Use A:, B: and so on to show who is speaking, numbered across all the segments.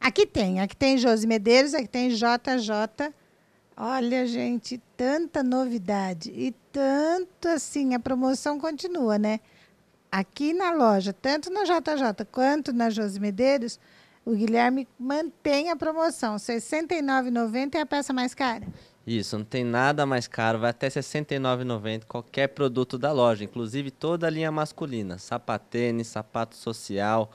A: Aqui tem Josi Medeiros, aqui tem JJ. Olha, gente, tanta novidade e tanto assim, a promoção continua, né? Aqui na loja, tanto na JJ quanto na Josi Medeiros, o Guilherme mantém a promoção. R$ 69,90 é a peça mais cara.
B: Isso, não tem nada mais caro, vai até R$ 69,90 qualquer produto da loja, inclusive toda a linha masculina, sapatênis, sapato social,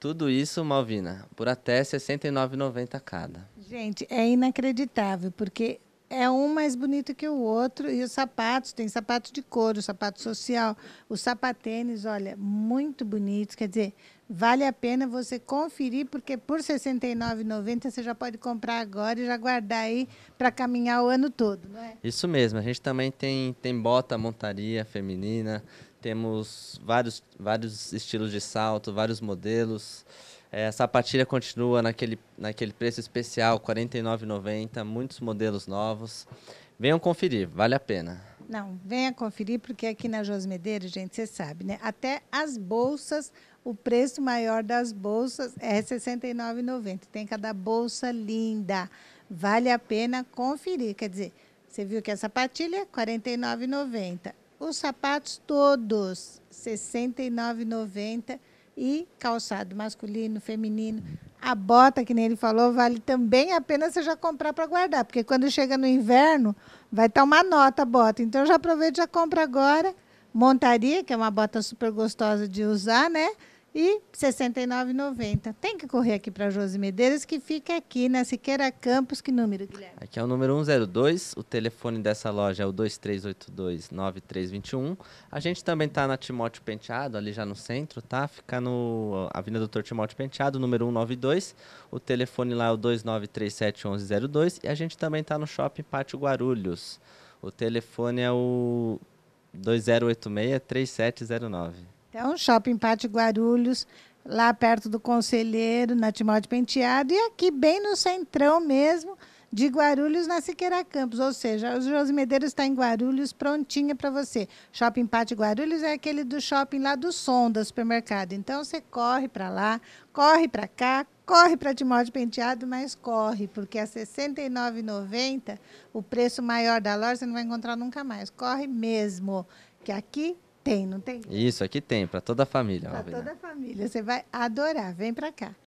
B: tudo isso, Malvina, por até R$ 69,90 cada.
A: Gente, é inacreditável, porque é um mais bonito que o outro. E os sapatos, tem sapato de couro, sapato social, os sapatênis, olha, muito bonitos. Quer dizer, vale a pena você conferir, porque por R$ 69,90 você já pode comprar agora e já guardar aí para caminhar o ano todo, não é?
B: Isso mesmo, a gente também tem bota, montaria feminina, temos vários estilos de salto, vários modelos. A sapatilha continua naquele preço especial, R$ 49,90, muitos modelos novos. Venham conferir, vale a pena.
A: Não, venha conferir, porque aqui na Jos Medeiros, gente, você sabe, né? Até as bolsas, o preço maior das bolsas é R$ 69,90. Tem cada bolsa linda. Vale a pena conferir. Quer dizer, você viu que a sapatilha, R$ 49,90. Os sapatos todos, R$ 69,90. E calçado masculino, feminino. A bota, que nem ele falou, vale também a pena você já comprar para guardar, porque quando chega no inverno, vai estar uma nota a bota. Então já aproveita e já compra agora. Montaria, que é uma bota super gostosa de usar, né? E R$ 69,90. Tem que correr aqui para Josi Medeiros, que fica aqui na Siqueira Campos. Que número, Guilherme?
B: Aqui é o número 102, o telefone dessa loja é o 2382-9321. A gente também está na Timóteo Penteado, ali já no centro, tá? Fica no Avenida Doutor Timóteo Penteado, número 192. O telefone lá é o 2937-1102. E a gente também está no Shopping Pátio Guarulhos. O telefone é o 2086-3709.
A: Então, Shopping Pátio Guarulhos, lá perto do Conselheiro, na Timóteo Penteado, e aqui bem no centrão mesmo de Guarulhos, na Siqueira Campos. Ou seja, o Josi Medeiros está em Guarulhos, prontinha para você. Shopping Pátio Guarulhos é aquele do shopping lá do Som, do supermercado. Então, você corre para lá, corre para cá, corre para Timóteo Penteado, mas corre, porque a R$ 69,90, o preço maior da loja, você não vai encontrar nunca mais. Corre mesmo, que aqui tem, não tem?
B: Isso, aqui tem, para toda a família.
A: Para
B: Malvina.
A: toda a família. Você vai adorar. Vem para cá.